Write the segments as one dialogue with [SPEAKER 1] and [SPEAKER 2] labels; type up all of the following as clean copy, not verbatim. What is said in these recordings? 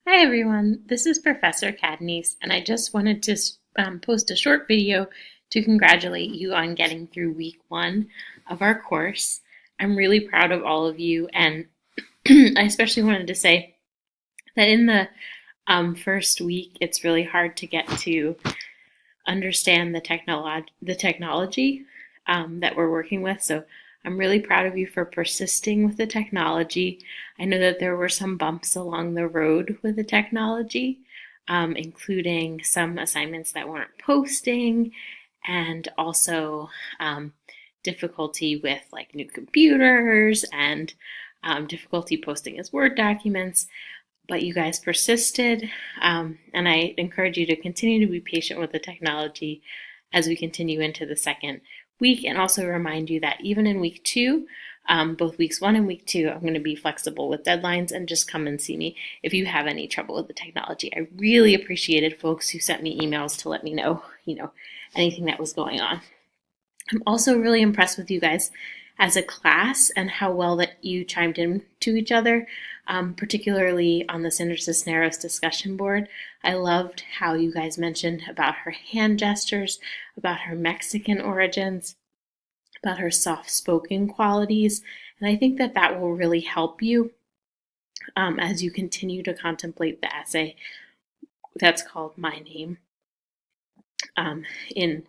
[SPEAKER 1] Hi everyone, this is Professor Cadney's, and I just wanted to post a short video to congratulate you on getting through week one of our course. I'm really proud of all of you, and I especially wanted to say that in the first week, it's really hard to get to understand the technology that we're working with. So I'm really proud of you for persisting with the technology. I know that there were some bumps along the road with the technology, including some assignments that weren't posting, and also difficulty with like new computers and difficulty posting as Word documents. But you guys persisted, and I encourage you to continue to be patient with the technology as we continue into the second week, and also remind you that even in week two, both weeks one and week two, I'm going to be flexible with deadlines, and just come and see me if you have any trouble with the technology. I really appreciated folks who sent me emails to let me know, anything that was going on. I'm also really impressed with you guys as a class and how well that you chimed in to each other, particularly on the Cinder Cisneros discussion board. I loved how you guys mentioned about her hand gestures, about her Mexican origins, about her soft-spoken qualities, and I think that that will really help you as you continue to contemplate the essay that's called My Name in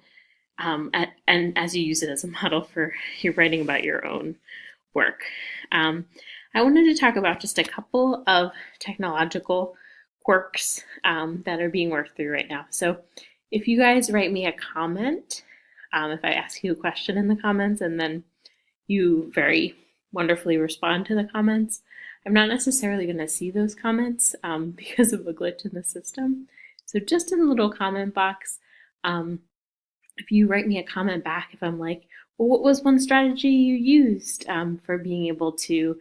[SPEAKER 1] and as you use it as a model for your writing about your own work. I wanted to talk about just a couple of technological quirks that are being worked through right now. So if you guys write me a comment, if I ask you a question in the comments and then you very wonderfully respond to the comments, I'm not necessarily going to see those comments because of a glitch in the system. So just in the little comment box, if you write me a comment back, if I'm like, well, what was one strategy you used for being able to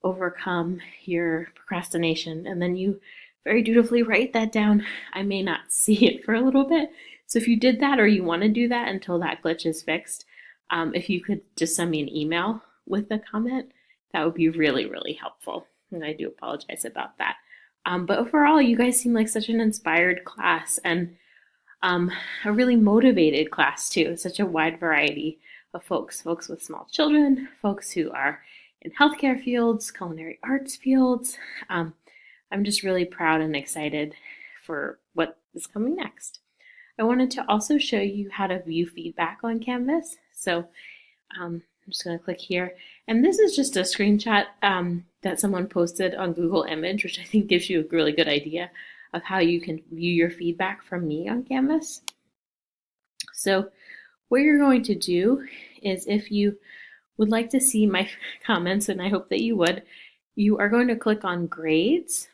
[SPEAKER 1] overcome your procrastination? And then you very dutifully write that down. I may not see it for a little bit. So if you did that or you want to do that until that glitch is fixed, if you could just send me an email with a comment, that would be really, really helpful. And I do apologize about that. But overall, you guys seem like such an inspired class, and a really motivated class too. Such a wide variety of folks with small children, folks who are in healthcare fields, culinary arts fields. I'm just really proud and excited for what is coming next. I wanted to also show you how to view feedback on Canvas. So I'm just going to click here. And this is just a screenshot that someone posted on Google Image, which I think gives you a really good idea of how you can view your feedback from me on Canvas. So what you're going to do is, if you would like to see my comments, and I hope that you would, you are going to click on grades.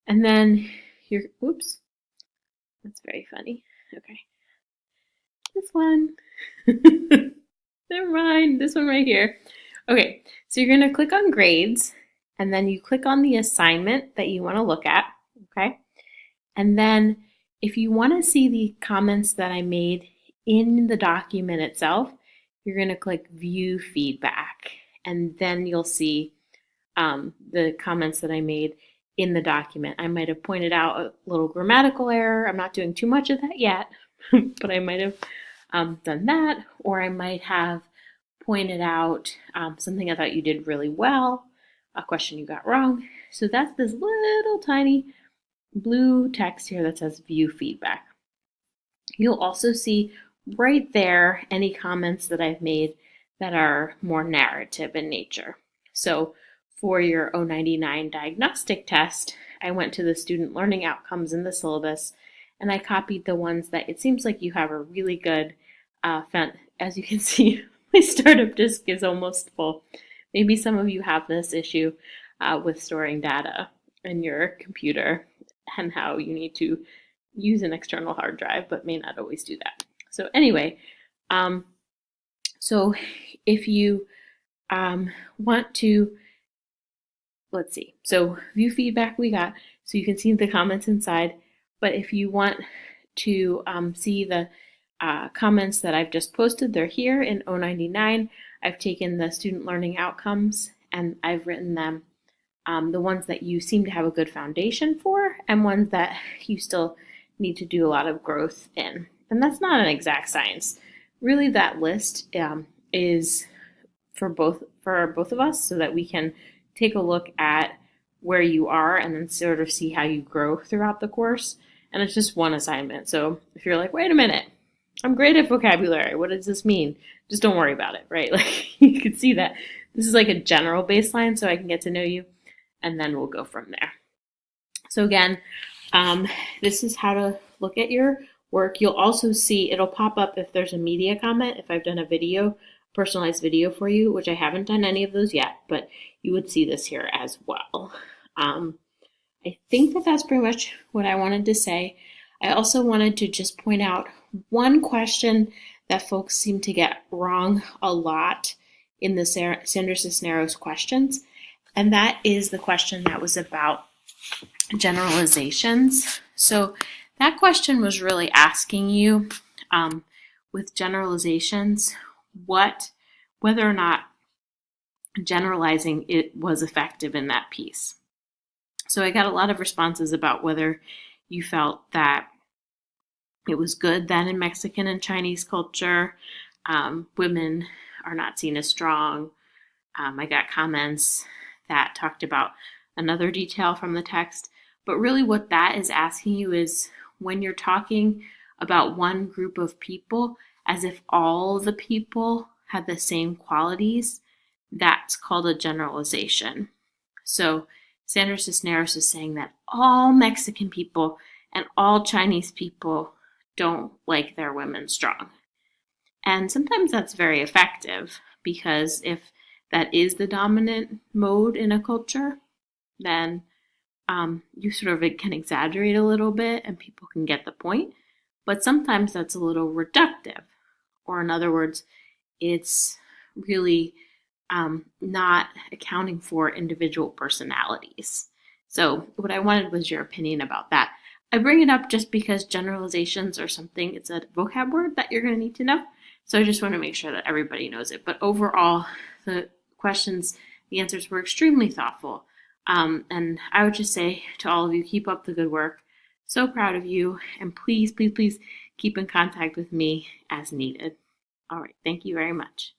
[SPEAKER 1] And then you're, oops, that's very funny. Okay. This one. Never mind, this one right here. Okay, so you're going to click on grades, and then you click on the assignment that you want to look at, okay? And then if you want to see the comments that I made in the document itself, you're going to click View Feedback, and then you'll see the comments that I made in the document. I might have pointed out a little grammatical error. I'm not doing too much of that yet, but I might have done that, or I might have pointed out something I thought you did really well, a question you got wrong. So that's this little tiny blue text here that says View Feedback. You'll also see right there any comments that I've made that are more narrative in nature. So for your 099 diagnostic test, I went to the student learning outcomes in the syllabus, and I copied the ones that it seems like you have a really good as you can see, my startup disk is almost full. Maybe some of you have this issue with storing data in your computer and how you need to use an external hard drive, but may not always do that. So anyway, so if you want to, let's see, so view feedback we got, so you can see the comments inside, but if you want to see the comments that I've just posted, they're here in 099. I've taken the student learning outcomes and I've written them the ones that you seem to have a good foundation for, and ones that you still need to do a lot of growth in. And that's not an exact science. Really, that list is for both of us, so that we can take a look at where you are and then sort of see how you grow throughout the course. And it's just one assignment. So if you're like, wait a minute, I'm great at vocabulary, what does this mean? Just don't worry about it, right? Like, you can see that this is like a general baseline so I can get to know you, and then we'll go from there. So again, this is how to look at your work. You'll also see, it'll pop up if there's a media comment, if I've done a video, personalized video for you, which I haven't done any of those yet, but you would see this here as well. I think that that's pretty much what I wanted to say. I also wanted to just point out one question that folks seem to get wrong a lot in the Sanders Cisneros questions, and that is the question that was about generalizations. So that question was really asking you, with generalizations, whether or not generalizing it was effective in that piece. So I got a lot of responses about whether you felt that it was good that in Mexican and Chinese culture, women are not seen as strong. I got comments that talked about another detail from the text. But really what that is asking you is, when you're talking about one group of people as if all the people had the same qualities, that's called a generalization. So Sanders Cisneros is saying that all Mexican people and all Chinese people don't like their women strong. And sometimes that's very effective, because if that is the dominant mode in a culture, then you sort of can exaggerate a little bit and people can get the point. But sometimes that's a little reductive, or in other words, it's really not accounting for individual personalities. So what I wanted was your opinion about that. I bring it up just because generalizations are something, it's a vocab word that you're going to need to know. So I just want to make sure that everybody knows it. But overall, the questions, the answers were extremely thoughtful. And I would just say to all of you, keep up the good work. So proud of you. And please, please, please keep in contact with me as needed. All right. Thank you very much.